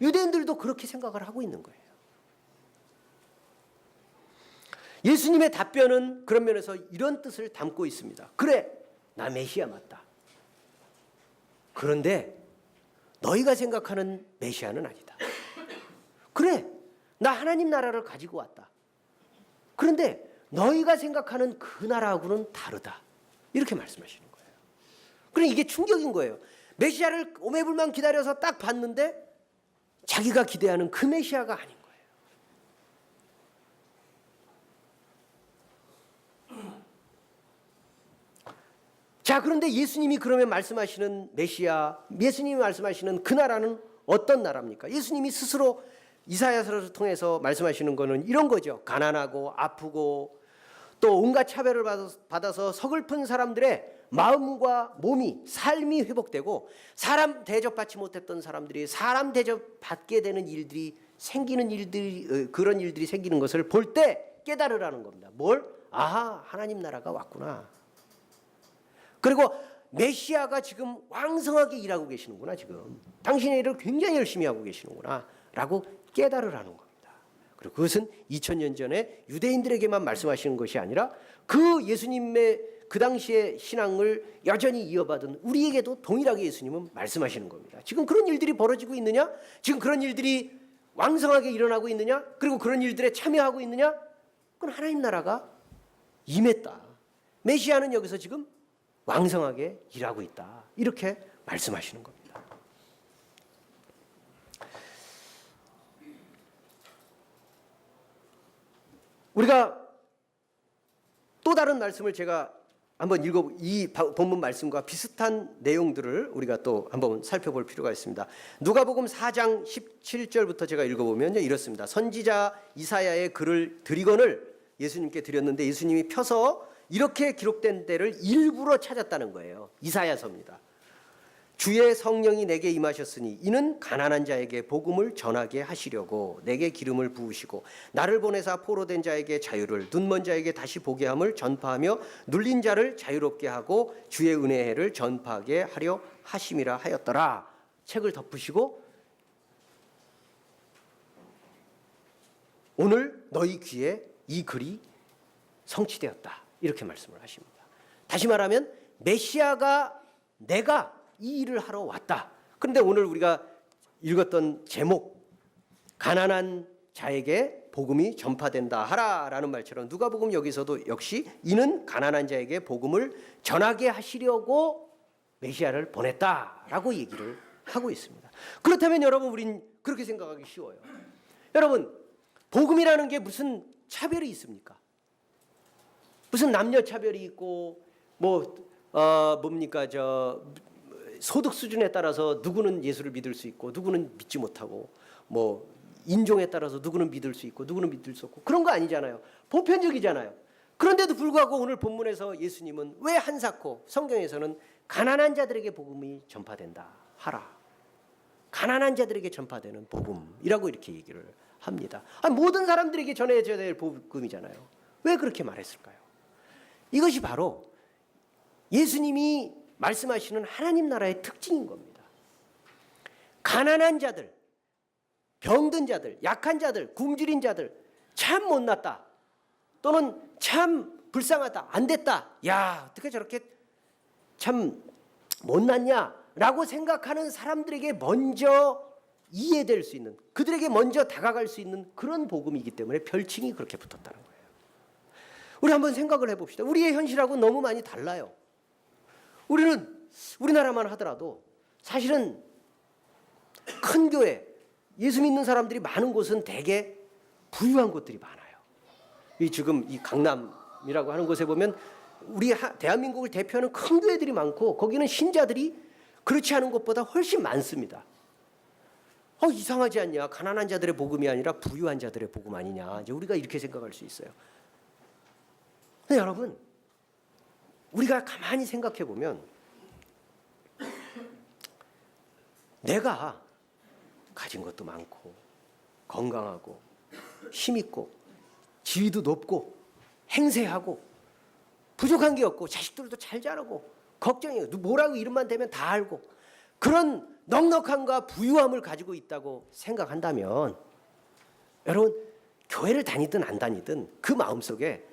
유대인들도 그렇게 생각을 하고 있는 거예요. 예수님의 답변은 그런 면에서 이런 뜻을 담고 있습니다. 그래, 나 메시아 맞다. 그런데 너희가 생각하는 메시아는 아니다. 그래, 나 하나님 나라를 가지고 왔다. 그런데 너희가 생각하는 그 나라하고는 다르다. 이렇게 말씀하시는 거예요. 그러니까 이게 충격인 거예요. 메시아를 오매불만 기다려서 딱 봤는데 자기가 기대하는 그 메시아가 아닌 거예요. 자, 그런데 예수님이 그러면 말씀하시는 메시아, 예수님이 말씀하시는 그 나라는 어떤 나라입니까? 예수님이 스스로 이사야서를 통해서 말씀하시는 거는 이런 거죠. 가난하고 아프고 또 온갖 차별을 받아서 서글픈 사람들의 마음과 몸이, 삶이 회복되고 사람 대접받지 못했던 사람들이 사람 대접받게 되는 일들이 생기는 일들이, 그런 일들이 생기는 것을 볼 때 깨달으라는 겁니다. 뭘? 아하, 하나님 나라가 왔구나. 그리고 메시아가 지금 왕성하게 일하고 계시는구나. 지금 당신의 일을 굉장히 열심히 하고 계시는구나 라고 깨달으라는 겁니다. 그리고 그것은 2000년 전에 유대인들에게만 말씀하시는 것이 아니라 그 예수님의 그 당시의 신앙을 여전히 이어받은 우리에게도 동일하게 예수님은 말씀하시는 겁니다. 지금 그런 일들이 벌어지고 있느냐? 지금 그런 일들이 왕성하게 일어나고 있느냐? 그리고 그런 일들에 참여하고 있느냐? 그건 하나님 나라가 임했다. 메시아는 여기서 지금 왕성하게 일하고 있다. 이렇게 말씀하시는 겁니다. 우리가 또 다른 말씀을 제가 한번 이 본문 말씀과 비슷한 내용들을 우리가 또 한번 살펴볼 필요가 있습니다. 누가복음 4장 17절부터 제가 읽어보면요, 이렇습니다. 선지자 이사야의 글을 드리건을 예수님께 드렸는데 예수님이 펴서 이렇게 기록된 때를 일부러 찾았다는 거예요. 이사야서입니다. 주의 성령이 내게 임하셨으니 이는 가난한 자에게 복음을 전하게 하시려고 내게 기름을 부으시고 나를 보내사 포로된 자에게 자유를, 눈먼 자에게 다시 보게 함을 전파하며 눌린 자를 자유롭게 하고 주의 은혜의 해를 전파하게 하려 하심이라 하였더라. 책을 덮으시고 오늘 너희 귀에 이 글이 성취되었다. 이렇게 말씀을 하십니다. 다시 말하면 메시아가 내가 이 일을 하러 왔다. 그런데 오늘 우리가 읽었던 제목, 가난한 자에게 복음이 전파된다 하라라는 말처럼 누가복음 여기서도 역시 이는 가난한 자에게 복음을 전하게 하시려고 메시아를 보냈다라고 얘기를 하고 있습니다. 그렇다면 여러분, 우린 그렇게 생각하기 쉬워요. 여러분, 복음이라는 게 무슨 차별이 있습니까? 무슨 남녀 차별이 있고 뭡니까 소득 수준에 따라서 누구는 예수를 믿을 수 있고 누구는 믿지 못하고 인종에 따라서 누구는 믿을 수 있고 누구는 믿을 수 없고 그런 거 아니잖아요. 보편적이잖아요. 그런데도 불구하고 오늘 본문에서 예수님은 왜 한사코 성경에서는 가난한 자들에게 복음이 전파된다 하라. 가난한 자들에게 전파되는 복음이라고 이렇게 얘기를 합니다. 모든 사람들에게 전해져야 될 복음이잖아요. 왜 그렇게 말했을까요? 이것이 바로 예수님이 말씀하시는 하나님 나라의 특징인 겁니다. 가난한 자들, 병든 자들, 약한 자들, 굶주린 자들, 참 못났다 또는 참 불쌍하다, 안 됐다, 야 어떻게 저렇게 참 못났냐라고 생각하는 사람들에게 먼저 이해될 수 있는, 그들에게 먼저 다가갈 수 있는 그런 복음이기 때문에 별칭이 그렇게 붙었다는 거예요. 우리 한번 생각을 해봅시다. 우리의 현실하고 너무 많이 달라요. 우리는 우리나라만 하더라도 사실은 큰 교회, 예수 믿는 사람들이 많은 곳은 대개 부유한 곳들이 많아요. 이 지금 이 강남이라고 하는 곳에 보면 우리 대한민국을 대표하는 큰 교회들이 많고 거기는 신자들이 그렇지 않은 곳보다 훨씬 많습니다. 이상하지 않냐? 가난한 자들의 복음이 아니라 부유한 자들의 복음 아니냐? 이제 우리가 이렇게 생각할 수 있어요. 근데 여러분, 우리가 가만히 생각해 보면 내가 가진 것도 많고 건강하고 힘 있고 지위도 높고 행세하고 부족한 게 없고 자식들도 잘 자라고 걱정이 뭐라고 이름만 대면 다 알고 그런 넉넉함과 부유함을 가지고 있다고 생각한다면 여러분 교회를 다니든 안 다니든 그 마음속에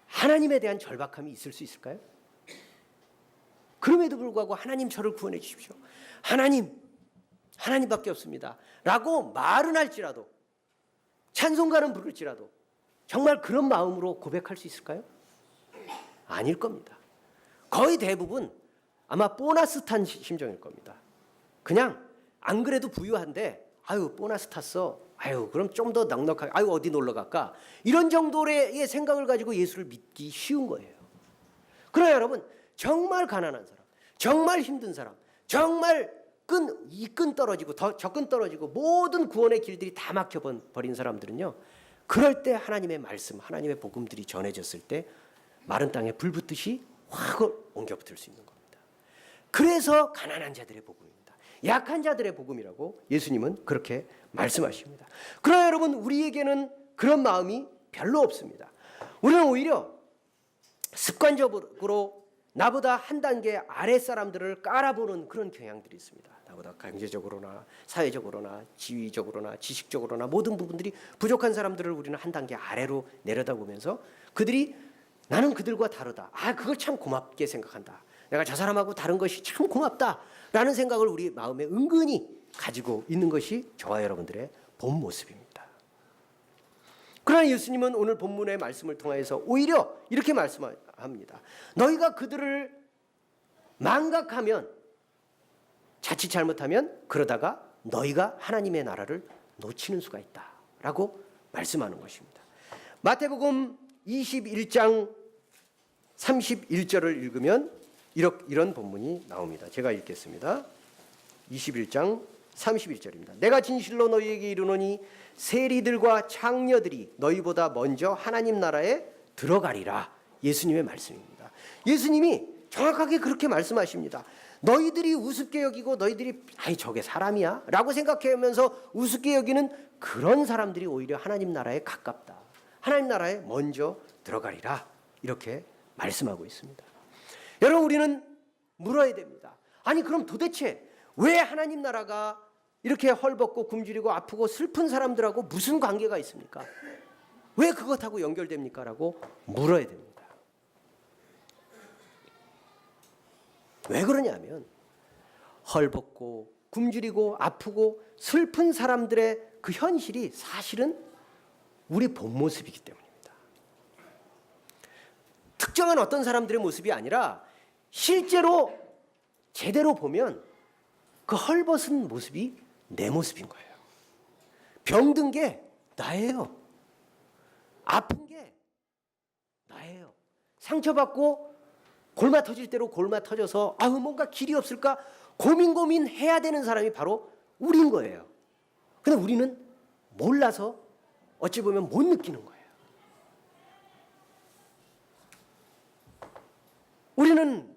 하나님에 대한 절박함이 있을 수 있을까요? 그럼에도 불구하고 하나님 저를 구원해 주십시오. 하나님밖에 없습니다. 라고 말은 할지라도 찬송가는 부를지라도 정말 그런 마음으로 고백할 수 있을까요? 아닐 겁니다. 거의 대부분 아마 보너스 탄 심정일 겁니다. 그냥 안 그래도 부유한데 아유 보너스 탔어. 아유 그럼 좀 더 넉넉하게 아유 어디 놀러 갈까? 이런 정도의 생각을 가지고 예수를 믿기 쉬운 거예요. 그러나 여러분 정말 가난한 사람, 정말 힘든 사람, 정말 끈 떨어지고 접근 떨어지고 모든 구원의 길들이 다 막혀버린 사람들은요. 그럴 때 하나님의 말씀, 하나님의 복음들이 전해졌을 때 마른 땅에 불 붙듯이 확 옮겨 붙을 수 있는 겁니다. 그래서 가난한 자들의 복음입니다. 약한 자들의 복음이라고 예수님은 그렇게 말씀하십니다. 그러나 여러분 우리에게는 그런 마음이 별로 없습니다. 우리는 오히려 습관적으로 나보다 한 단계 아래 사람들을 깔아보는 그런 경향들이 있습니다. 나보다 경제적으로나 사회적으로나 지위적으로나 지식적으로나 모든 부분들이 부족한 사람들을 우리는 한 단계 아래로 내려다보면서 그들이 나는 그들과 다르다. 그걸 참 고맙게 생각한다. 내가 저 사람하고 다른 것이 참 고맙다라는 생각을 우리 마음에 은근히 가지고 있는 것이 저와 여러분들의 본 모습입니다. 그러나 예수님은 오늘 본문의 말씀을 통해서 오히려 이렇게 말씀합니다. 너희가 그들을 망각하면 자칫 잘못하면 그러다가 너희가 하나님의 나라를 놓치는 수가 있다라고 말씀하는 것입니다. 마태복음 21장 31절을 읽으면 이런 본문이 나옵니다. 제가 읽겠습니다. 21장 31절입니다. 내가 진실로 너희에게 이르노니 세리들과 창녀들이 너희보다 먼저 하나님 나라에 들어가리라. 예수님의 말씀입니다. 예수님이 정확하게 그렇게 말씀하십니다. 너희들이 우습게 여기고 너희들이 저게 사람이야? 라고 생각하면서 우습게 여기는 그런 사람들이 오히려 하나님 나라에 가깝다. 하나님 나라에 먼저 들어가리라. 이렇게 말씀하고 있습니다. 여러분 우리는 물어야 됩니다. 그럼 도대체 왜 하나님 나라가 이렇게 헐벗고 굶주리고 아프고 슬픈 사람들하고 무슨 관계가 있습니까? 왜 그것하고 연결됩니까? 라고 물어야 됩니다. 왜 그러냐면 헐벗고 굶주리고 아프고 슬픈 사람들의 그 현실이 사실은 우리 본 모습이기 때문입니다. 특정한 어떤 사람들의 모습이 아니라 실제로 제대로 보면 그 헐벗은 모습이 내 모습인 거예요. 병든 게 나예요. 아픈 게 나예요. 상처받고 골마 터질 대로 골마 터져서 뭔가 길이 없을까 고민해야 되는 사람이 바로 우리인 거예요. 근데 우리는 몰라서 어찌 보면 못 느끼는 거예요. 우리는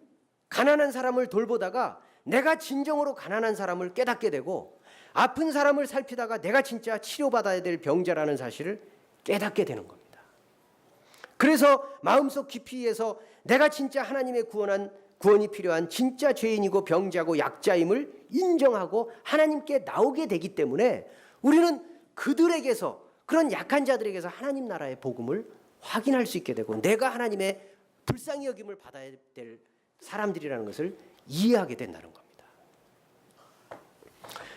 가난한 사람을 돌보다가 내가 진정으로 가난한 사람을 깨닫게 되고 아픈 사람을 살피다가 내가 진짜 치료받아야 될 병자라는 사실을 깨닫게 되는 겁니다. 그래서 마음속 깊이에서 내가 진짜 하나님의 구원이 필요한 진짜 죄인이고 병자고 약자임을 인정하고 하나님께 나오게 되기 때문에 우리는 그들에게서 그런 약한 자들에게서 하나님 나라의 복음을 확인할 수 있게 되고 내가 하나님의 불쌍히 여김을 받아야 될 사람들이라는 것을 이해하게 된다는 겁니다.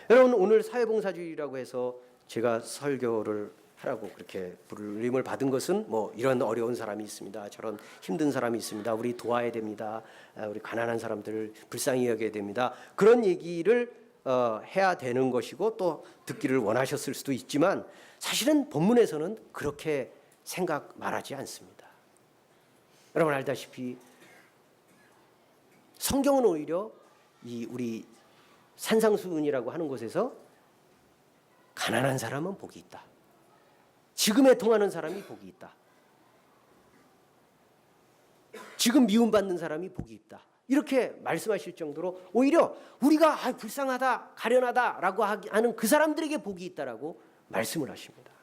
여러분 오늘 사회봉사주의라고 해서 제가 설교를 하라고 그렇게 부름을 받은 것은 뭐 이런 어려운 사람이 있습니다. 저런 힘든 사람이 있습니다. 우리 도와야 됩니다. 우리 가난한 사람들을 불쌍히 여겨야 됩니다. 그런 얘기를 해야 되는 것이고 또 듣기를 원하셨을 수도 있지만 사실은 본문에서는 그렇게 생각 말하지 않습니다. 여러분 알다시피 성경은 오히려 이 우리 산상수훈이라고 하는 곳에서 가난한 사람은 복이 있다. 지금 애통하는 사람이 복이 있다. 지금 미움받는 사람이 복이 있다. 이렇게 말씀하실 정도로 오히려 우리가 불쌍하다, 가련하다라고 하는 그 사람들에게 복이 있다라고 말씀을 하십니다.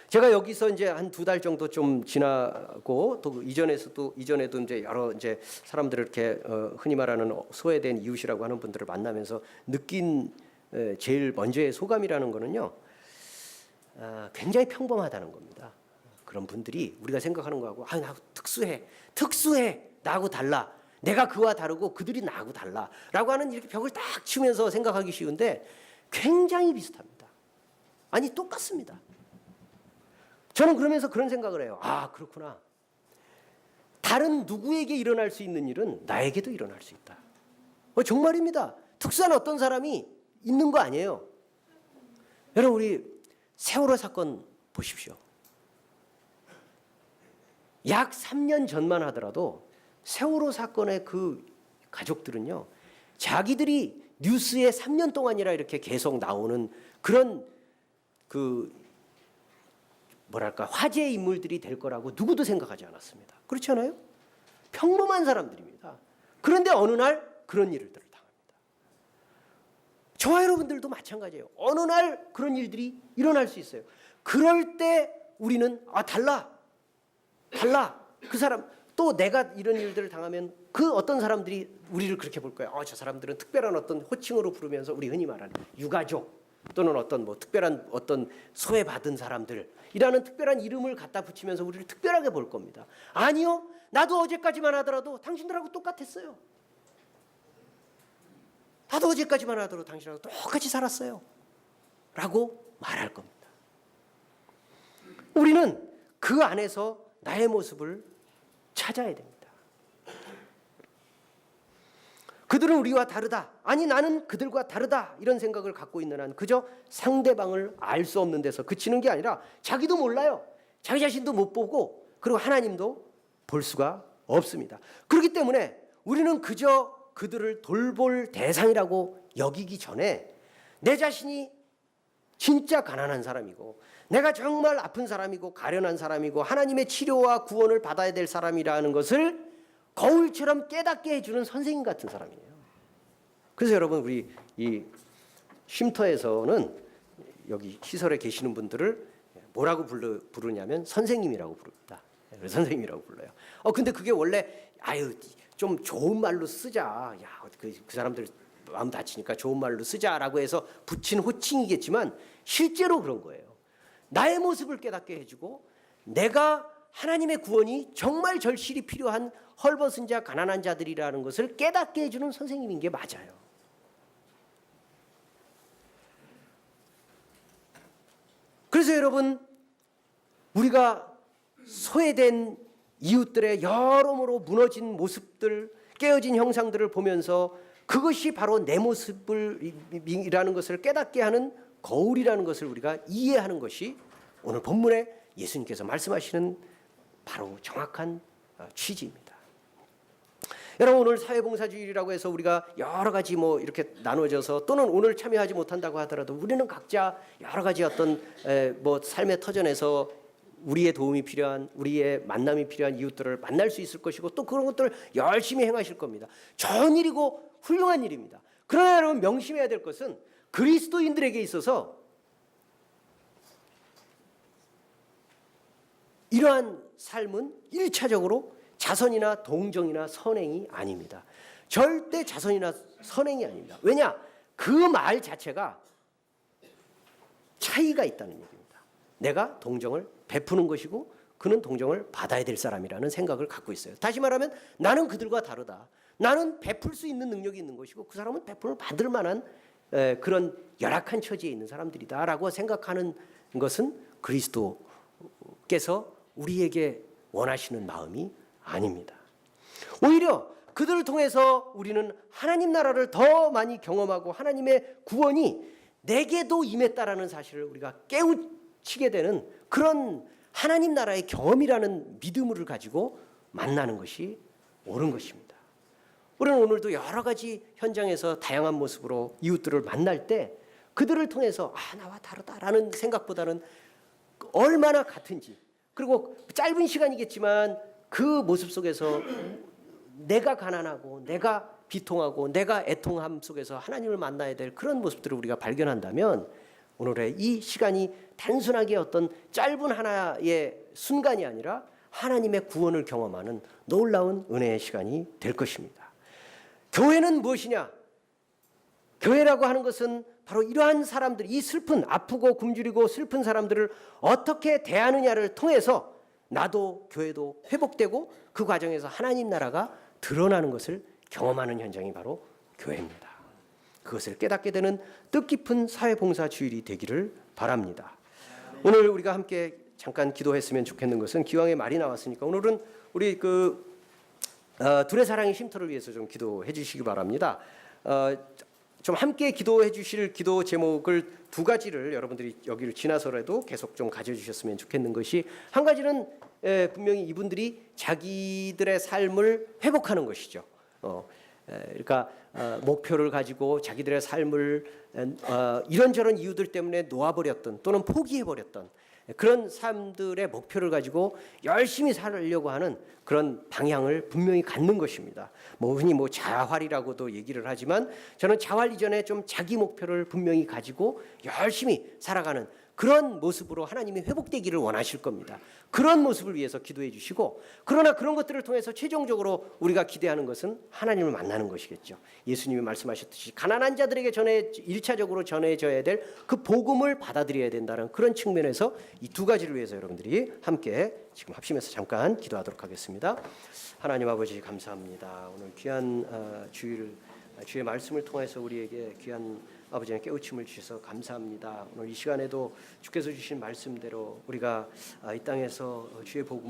제가 여기서 이제 한 2달 정도 좀 지나고 또 이전에도 이제 여러 이제 사람들을 이렇게 흔히 말하는 소외된 이웃이라고 하는 분들을 만나면서 느낀 제일 먼저의 소감이라는 거는요. 굉장히 평범하다는 겁니다. 그런 분들이 우리가 생각하는 거하고 나 특수해 나하고 달라 내가 그와 다르고 그들이 나하고 달라라고 하는 이렇게 벽을 딱 치면서 생각하기 쉬운데 굉장히 비슷합니다. 아니 똑같습니다. 저는 그러면서 그런 생각을 해요. 그렇구나. 다른 누구에게 일어날 수 있는 일은 나에게도 일어날 수 있다. 정말입니다. 특수한 어떤 사람이 있는 거 아니에요. 여러분 우리 세월호 사건 보십시오. 약 3년 전만 하더라도 세월호 사건의 그 가족들은요. 자기들이 뉴스에 3년 동안이라 이렇게 계속 나오는 그런 화제의 인물들이 될 거라고 누구도 생각하지 않았습니다. 그렇지 않아요? 평범한 사람들입니다. 그런데 어느 날 그런 일을 당합니다. 저와 여러분들도 마찬가지예요. 어느 날 그런 일들이 일어날 수 있어요. 그럴 때 우리는 달라. 그 사람 또 내가 이런 일들을 당하면 그 어떤 사람들이 우리를 그렇게 볼 거예요. 저 사람들은 특별한 어떤 호칭으로 부르면서 우리 흔히 말하는 유가족 또는 어떤 특별한 어떤 소외받은 사람들이라는 특별한 이름을 갖다 붙이면서 우리를 특별하게 볼 겁니다. 아니요. 나도 어제까지만 하더라도 당신들하고 똑같았어요. 나도 어제까지만 하더라도 당신하고 똑같이 살았어요. 라고 말할 겁니다. 우리는 그 안에서 나의 모습을 찾아야 됩니다. 그들은 우리와 다르다. 아니 나는 그들과 다르다. 이런 생각을 갖고 있는 한 그저 상대방을 알 수 없는 데서 그치는 게 아니라 자기도 몰라요. 자기 자신도 못 보고 그리고 하나님도 볼 수가 없습니다. 그렇기 때문에 우리는 그저 그들을 돌볼 대상이라고 여기기 전에 내 자신이 진짜 가난한 사람이고 내가 정말 아픈 사람이고 가련한 사람이고 하나님의 치료와 구원을 받아야 될 사람이라는 것을 거울처럼 깨닫게 해주는 선생님 같은 사람이에요. 그래서 여러분 우리 이 쉼터에서는 여기 시설에 계시는 분들을 뭐라고 부르냐면 선생님이라고 부릅니다. 선생님이라고 불러요. 근데 그게 원래 좀 좋은 말로 쓰자. 그 사람들 마음 다치니까 좋은 말로 쓰자라고 해서 붙인 호칭이겠지만 실제로 그런 거예요. 나의 모습을 깨닫게 해주고 내가 하나님의 구원이 정말 절실히 필요한 헐벗은 자, 가난한 자들이라는 것을 깨닫게 해주는 선생님인 게 맞아요. 그래서 여러분 우리가 소외된 이웃들의 여러모로 무너진 모습들, 깨어진 형상들을 보면서 그것이 바로 내 모습이라는 것을 깨닫게 하는 거울이라는 것을 우리가 이해하는 것이 오늘 본문에 예수님께서 말씀하시는 바로 정확한 취지입니다. 여러분 오늘 사회봉사주일이라고 해서 우리가 여러 가지 이렇게 나눠져서 또는 오늘 참여하지 못한다고 하더라도 우리는 각자 여러 가지 어떤 삶의 터전에서 우리의 도움이 필요한 우리의 만남이 필요한 이웃들을 만날 수 있을 것이고 또 그런 것들을 열심히 행하실 겁니다. 좋은 일이고 훌륭한 일입니다. 그러나 여러분 명심해야 될 것은 그리스도인들에게 있어서 이러한 삶은 1차적으로 자선이나 동정이나 선행이 아닙니다. 절대 자선이나 선행이 아닙니다. 왜냐? 그 말 자체가 차이가 있다는 얘기입니다. 내가 동정을 베푸는 것이고 그는 동정을 받아야 될 사람이라는 생각을 갖고 있어요. 다시 말하면 나는 그들과 다르다. 나는 베풀 수 있는 능력이 있는 것이고 그 사람은 베풀을 받을 만한 그런 열악한 처지에 있는 사람들이다라고 생각하는 것은 그리스도께서 우리에게 원하시는 마음이 아닙니다. 오히려 그들을 통해서 우리는 하나님 나라를 더 많이 경험하고 하나님의 구원이 내게도 임했다라는 사실을 우리가 깨우치게 되는 그런 하나님 나라의 경험이라는 믿음을 가지고 만나는 것이 옳은 것입니다. 우리는 오늘도 여러 가지 현장에서 다양한 모습으로 이웃들을 만날 때 그들을 통해서 나와 다르다라는 생각보다는 얼마나 같은지, 그리고 짧은 시간이겠지만 그 모습 속에서 내가 가난하고 내가 비통하고 내가 애통함 속에서 하나님을 만나야 될 그런 모습들을 우리가 발견한다면 오늘의 이 시간이 단순하게 어떤 짧은 하나의 순간이 아니라 하나님의 구원을 경험하는 놀라운 은혜의 시간이 될 것입니다. 교회는 무엇이냐? 교회라고 하는 것은 바로 이러한 사람들, 이 슬픈, 아프고 굶주리고 슬픈 사람들을 어떻게 대하느냐를 통해서 나도 교회도 회복되고 그 과정에서 하나님 나라가 드러나는 것을 경험하는 현장이 바로 교회입니다. 그것을 깨닫게 되는 뜻깊은 사회봉사 주일이 되기를 바랍니다. 오늘 우리가 함께 잠깐 기도했으면 좋겠는 것은, 기왕에 말이 나왔으니까 오늘은 우리 둘의 사랑의 쉼터를 위해서 좀 기도해 주시기 바랍니다. 좀 함께 기도해 주실 기도 제목을 두 가지를 여러분들이 여기를 지나서라도 계속 좀 가져주셨으면 좋겠는 것이, 한 가지는 분명히 이분들이 자기들의 삶을 회복하는 것이죠. 그러니까 목표를 가지고 자기들의 삶을 이런저런 이유들 때문에 놓아버렸던 또는 포기해버렸던 그런 사람들의 목표를 가지고 열심히 살려고 하는 그런 방향을 분명히 갖는 것입니다. 흔히 자활이라고도 얘기를 하지만 저는 자활 이전에 좀 자기 목표를 분명히 가지고 열심히 살아가는 그런 모습으로 하나님이 회복되기를 원하실 겁니다. 그런 모습을 위해서 기도해 주시고, 그러나 그런 것들을 통해서 최종적으로 우리가 기대하는 것은 하나님을 만나는 것이겠죠. 예수님이 말씀하셨듯이 가난한 자들에게 1차적으로 전해져야 될 그 복음을 받아들여야 된다는 그런 측면에서 이 두 가지를 위해서 여러분들이 함께 지금 합심해서 잠깐 기도하도록 하겠습니다. 하나님 아버지, 감사합니다. 오늘 귀한 주의 말씀을 통해서 우리에게 귀한 아버지의 깨우침을 주셔서 감사합니다. 오늘 이 시간에도 주께서 주신 말씀대로 우리가 이 땅에서 주의 복음을